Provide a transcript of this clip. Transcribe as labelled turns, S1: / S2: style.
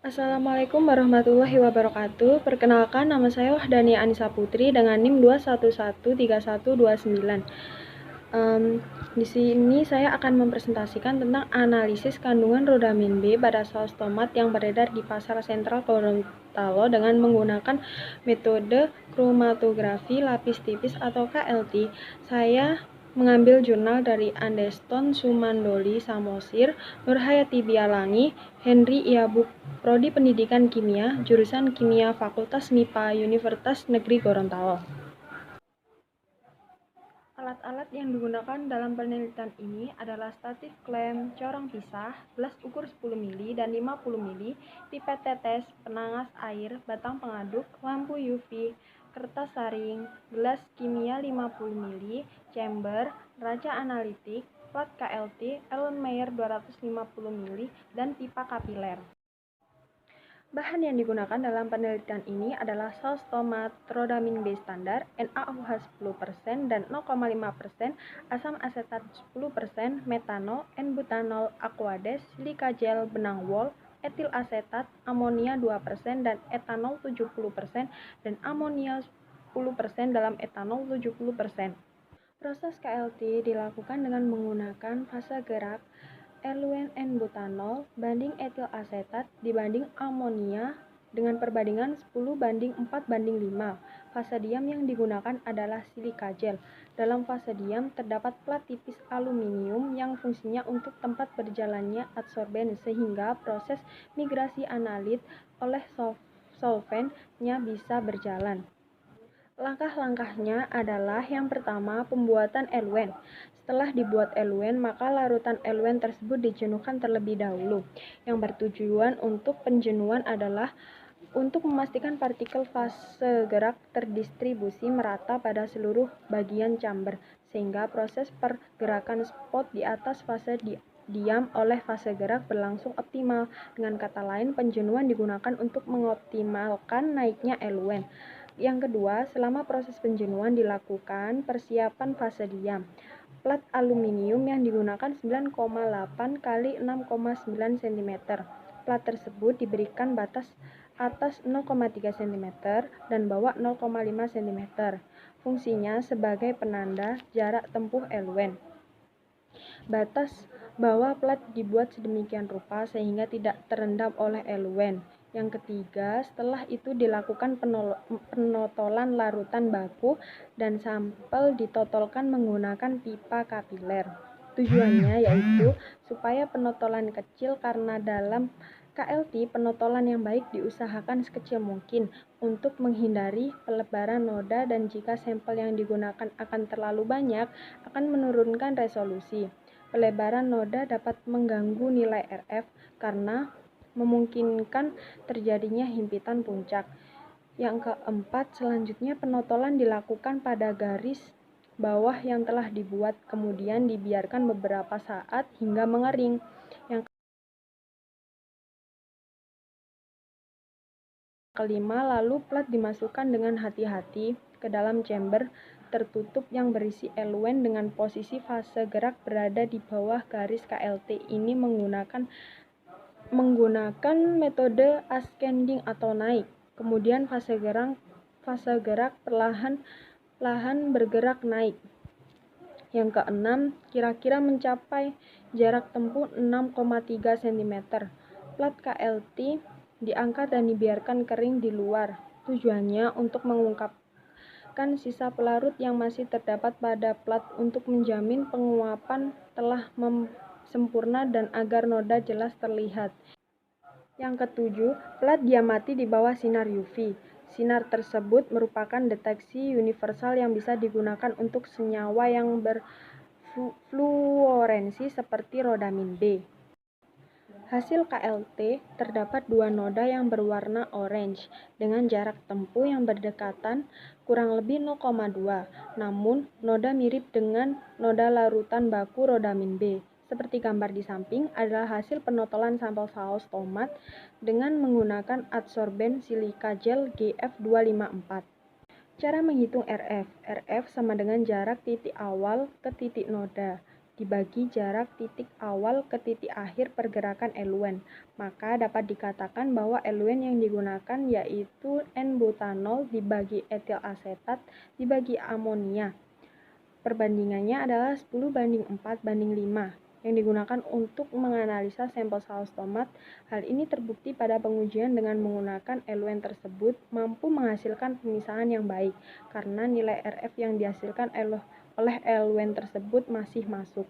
S1: Assalamualaikum warahmatullahi wabarakatuh. Perkenalkan, nama saya Wahdani Anissa Putri dengan NIM 2113129. Di sini saya akan mempresentasikan tentang analisis kandungan rodamin B pada saus tomat yang beredar di pasar sentral Gorontalo dengan menggunakan metode kromatografi lapis tipis atau KLT. Saya mengambil jurnal dari Andeston Sumandoli Samosir, Nurhayati Bialangi, Henry Iabuk, Prodi Pendidikan Kimia, jurusan Kimia Fakultas MIPA Universitas Negeri Gorontalo. Alat-alat yang digunakan dalam penelitian ini adalah statif klem, corong pisah, gelas ukur 10 mili dan 50 mili, pipet tetes, penangas air, batang pengaduk, lampu UV, kertas saring, gelas kimia 50 mili, chamber, raca analitik, plat KLT, Erlenmeyer 250 mili, dan pipa kapiler. Bahan yang digunakan dalam penelitian ini adalah saus tomat rodamin B standar, NaOH 10% dan 0,5%, asam asetat 10%, metanol, N-butanol, aquades, silika gel, benang wol, etil asetat, amonia 2% dan etanol 70% dan amonia 10% dalam etanol 70%. Proses KLT dilakukan dengan menggunakan fase gerak Erluen N-butanol banding etil asetat dibanding amonia dengan perbandingan 10:4:5. Fase diam yang digunakan adalah silika gel. Dalam fase diam terdapat plat tipis aluminium yang fungsinya untuk tempat berjalannya adsorben sehingga proses migrasi analit oleh solvennya bisa berjalan. Langkah-langkahnya adalah yang pertama, pembuatan eluen. Setelah dibuat eluen, maka larutan eluen tersebut dijenuhkan terlebih dahulu. Yang bertujuan untuk penjenuhan adalah untuk memastikan partikel fase gerak terdistribusi merata pada seluruh bagian chamber, sehingga proses pergerakan spot di atas fase diam oleh fase gerak berlangsung optimal. Dengan kata lain, penjenuhan digunakan untuk mengoptimalkan naiknya eluen. Yang kedua, selama proses penjenuhan dilakukan persiapan fase diam. Plat aluminium yang digunakan 9,8 kali 6,9 cm. Plat tersebut diberikan batas atas 0,3 cm dan bawah 0,5 cm. Fungsinya sebagai penanda jarak tempuh eluen. Batas bawah plat dibuat sedemikian rupa sehingga tidak terendam oleh eluen. Yang ketiga, setelah itu dilakukan penotolan larutan baku dan sampel ditotolkan menggunakan pipa kapiler. Tujuannya yaitu supaya penotolan kecil karena dalam KLT penotolan yang baik diusahakan sekecil mungkin untuk menghindari pelebaran noda dan jika sampel yang digunakan akan terlalu banyak akan menurunkan resolusi. Pelebaran noda dapat mengganggu nilai RF karena memungkinkan terjadinya himpitan puncak. Yang keempat, selanjutnya penotolan dilakukan pada garis bawah yang telah dibuat, kemudian dibiarkan beberapa saat hingga mengering. Yang kelima, lalu plat dimasukkan dengan hati-hati ke dalam chamber tertutup yang berisi eluen dengan posisi fase gerak berada di bawah garis KLT. Ini menggunakan metode ascending atau naik. Kemudian fase gerak perlahan bergerak naik. Yang keenam, kira-kira mencapai jarak tempuh 6,3 cm. Plat KLT diangkat dan dibiarkan kering di luar. Tujuannya untuk mengungkapkan sisa pelarut yang masih terdapat pada plat untuk menjamin penguapan telah sempurna dan agar noda jelas terlihat. Yang ketujuh, plat diamati di bawah sinar UV. Sinar tersebut merupakan deteksi universal yang bisa digunakan untuk senyawa yang berfluorensi seperti rodamin B. Hasil KLT terdapat dua noda yang berwarna orange dengan jarak tempuh yang berdekatan kurang lebih 0,2. Namun, noda mirip dengan noda larutan baku rodamin B. Seperti gambar di samping adalah hasil penotolan sampel saus tomat dengan menggunakan adsorben silika gel GF254. Cara menghitung RF. RF sama dengan jarak titik awal ke titik noda dibagi jarak titik awal ke titik akhir pergerakan eluen. Maka dapat dikatakan bahwa eluen yang digunakan yaitu N-butanol dibagi etil asetat dibagi amonia. Perbandingannya adalah 10:4:5 yang digunakan untuk menganalisa sampel saus tomat. Hal ini terbukti pada pengujian dengan menggunakan eluen tersebut mampu menghasilkan pemisahan yang baik karena nilai RF yang dihasilkan oleh eluen tersebut masih masuk.